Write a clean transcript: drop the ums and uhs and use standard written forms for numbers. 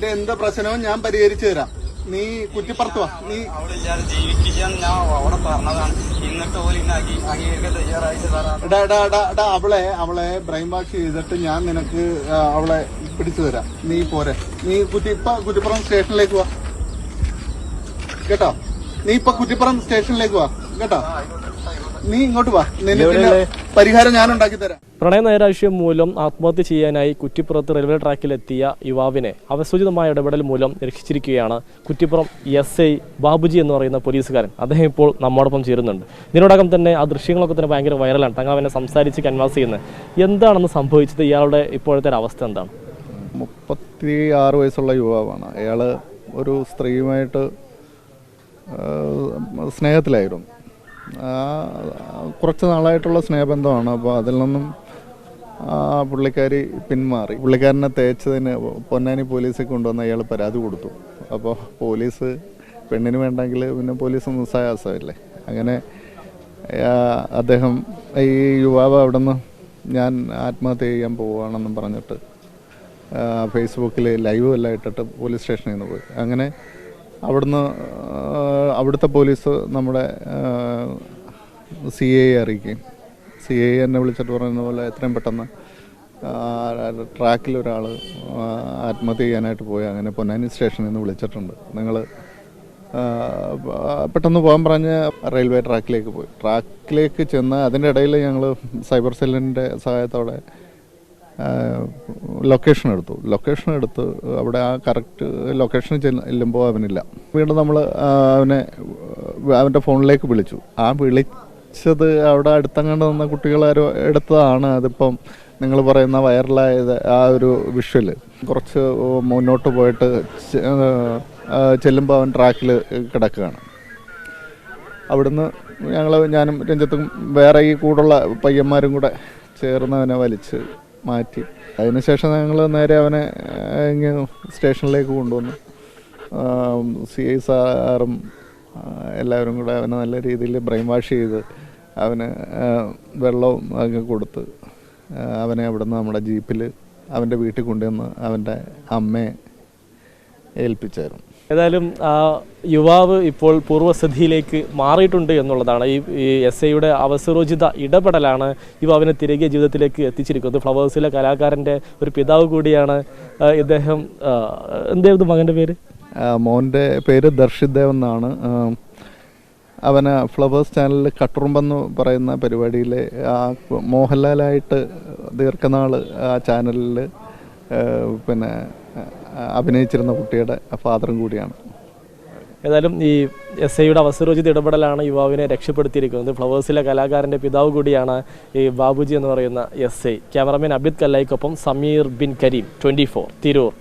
നിന്റെ എന്ത് പ്രശ്നവും ഞാൻ പരിഹരിച്ചു തരാം. നീ കുറ്റിപ്പുറത്ത് വാ. നീ അവളെ ബ്രെയിൻ വാഷ് ചെയ്തിട്ട് ഞാൻ നിനക്ക് അവളെ പിടിച്ചു തരാം. നീ പോരെ. നീ കുറ്റിപ്പുറം സ്റ്റേഷനിലേക്ക് വാ കേട്ടോ. നീ ഇപ്പൊ കുറ്റിപ്പുറം സ്റ്റേഷനിലേക്ക് വാ കേട്ടോ. നീ ഇങ്ങോട്ട് വാ. നിനക്ക് പരിഹാരം ഞാൻ ഉണ്ടാക്കി തരാം. പ്രണയ നൈരാശ്യം മൂലം ആത്മഹത്യ ചെയ്യാനായി കുറ്റിപ്പുറത്ത് റെയിൽവേ ട്രാക്കിലെത്തിയ യുവാവിനെ അവസൂചിതമായ ഇടപെടൽ മൂലം രക്ഷിച്ചിരിക്കുകയാണ് കുറ്റിപ്പുറം SI ബാബുജി എന്ന് പറയുന്ന പോലീസുകാരൻ. അദ്ദേഹം ഇപ്പോൾ നമ്മോടൊപ്പം ചേരുന്നുണ്ട്. ഇതിനോടകം തന്നെ ആ ദൃശ്യങ്ങളൊക്കെ തന്നെ ഭയങ്കര വൈറലാണ്. തങ്ങൾ അവനെ സംസാരിച്ച് കൻവാസ് ചെയ്യുന്നത് എന്താണെന്ന് സംഭവിച്ചത്? ഇയാളുടെ ഇപ്പോഴത്തെ ഒരു അവസ്ഥ എന്താണ്? 36 വയസ്സുള്ള യുവാവാണ്. അയാൾ ഒരു സ്ത്രീയുമായിട്ട് സ്നേഹത്തിലായിരുന്നു. കുറച്ച് നാളായിട്ടുള്ള സ്നേഹബന്ധമാണ്. അപ്പോൾ അതിൽ നിന്നും പുള്ളിക്കാരി പിന്മാറി. പുള്ളിക്കാരനെ തേച്ചതിന് പൊന്നാനി പോലീസിൽ കൊണ്ടുവന്ന് അയാൾ പരാതി കൊടുത്തു. അപ്പോൾ പോലീസ് പെണ്ണിന് വേണ്ടെങ്കിൽ പിന്നെ പോലീസ് നിസ്സായാസമല്ലേ. അങ്ങനെ അദ്ദേഹം ഈ യുവാവ് അവിടെ നിന്ന് ഞാൻ ആത്മഹത്യ ചെയ്യാൻ പോവുകയാണെന്നും പറഞ്ഞിട്ട് ഫേസ്ബുക്കിൽ ലൈവ് എല്ലാം ഇട്ടിട്ട് പോലീസ് സ്റ്റേഷനിൽ നിന്ന് പോയി. അങ്ങനെ അവിടുത്തെ പോലീസ് നമ്മുടെ CI അറിയിക്കുകയും CI എന്നെ വിളിച്ചിട്ട് പറയുന്ന പോലെ എത്രയും പെട്ടെന്ന് ട്രാക്കിലൊരാൾ ആത്മഹത്യ ചെയ്യാനായിട്ട് പോയി. അങ്ങനെ പൊന്നാനി സ്റ്റേഷനിൽ നിന്ന് വിളിച്ചിട്ടുണ്ട്. നിങ്ങൾ പെട്ടെന്ന് പോകാൻ പറഞ്ഞ് റെയിൽവേ ട്രാക്കിലേക്ക് പോയി. ട്രാക്കിലേക്ക് ചെന്ന് അതിൻ്റെ ഇടയിൽ ഞങ്ങൾ സൈബർ സെല്ലിൻ്റെ സഹായത്തോടെ ലൊക്കേഷൻ എടുത്ത് അവിടെ ആ കറക്റ്റ് ലൊക്കേഷനിൽ ചെല്ലുമ്പോൾ അവനില്ല. വീണ്ടും നമ്മൾ അവൻ്റെ ഫോണിലേക്ക് വിളിച്ചു. ആ വിളിച്ചത് അവിടെ അടുത്തങ്ങാണ്ട് നിന്ന കുട്ടികളാരോ എടുത്തതാണ്. അതിപ്പം നിങ്ങൾ പറയുന്ന വൈറലായത് ആ ഒരു വിഷ്വൽ. കുറച്ച് മുന്നോട്ട് പോയിട്ട് ചെല്ലുമ്പോൾ അവൻ ട്രാക്കിൽ കിടക്കുകയാണ്. അവിടുന്ന് ഞാനും രഞ്ജിത്തും വേറെ ഈ കൂടുള്ള പയ്യന്മാരും കൂടെ ചേർന്ന് അവനെ വലിച്ച് മാറ്റി. അതിനുശേഷം ഞങ്ങൾ നേരെ അവനെ സ്റ്റേഷനിലേക്ക് കൊണ്ടുവന്നു. CI സാറും എല്ലാവരും കൂടെ അവനെ നല്ല രീതിയിൽ ബ്രെയിൻ വാഷ് ചെയ്ത് അവന് വെള്ളവും ഒക്കെ കൊടുത്ത് അവനെ അവിടുന്ന് നമ്മുടെ ജീപ്പിൽ അവൻ്റെ വീട്ടിൽ കൊണ്ടുവന്ന് അവൻ്റെ അമ്മയെ ഏൽപ്പിച്ചായിരുന്നു. ഏതായാലും യുവാവ് ഇപ്പോൾ പൂർവ്വസ്ഥിതിയിലേക്ക് മാറിയിട്ടുണ്ട് എന്നുള്ളതാണ്. ഈ SIയുടെ അവസരോചിത ഇടപെടലാണ് യുവാവിനെ തിരികെ ജീവിതത്തിലേക്ക് എത്തിച്ചിരിക്കുന്നത്. ഫ്ലവേഴ്സിലെ കലാകാരൻ്റെ ഒരു പിതാവ് കൂടിയാണ് ഇദ്ദേഹം. എന്തായിരുന്നു മകൻ്റെ പേര്? മോൻ്റെ പേര് ദർശിത് ദേവ് എന്നാണ്. അവന് ഫ്ലവേഴ്സ് ചാനലിൽ കട്ടുറുമ്പെന്ന് പറയുന്ന പരിപാടിയിൽ മോഹൻലാലായിട്ട് ദീർഘനാൾ ആ ചാനലിൽ പിന്നെ അഭിനയിച്ചിരുന്ന കുട്ടിയുടെ ഫാദറും കൂടിയാണ്. ഏതായാലും ഈ SIയുടെ അവസരോചിത ഇടപെടലാണ് യുവാവിനെ രക്ഷപ്പെടുത്തിയിരിക്കുന്നത്. ഫ്ലവേഴ്സിലെ കലാകാരൻ്റെ പിതാവ് കൂടിയാണ് ഈ ബാബുജി എന്ന് പറയുന്ന SI. ക്യാമറമാൻ അബിദ് കല്ലായിക്കൊപ്പം സമീർ ബിൻ കരീം, 24 തിരൂർ.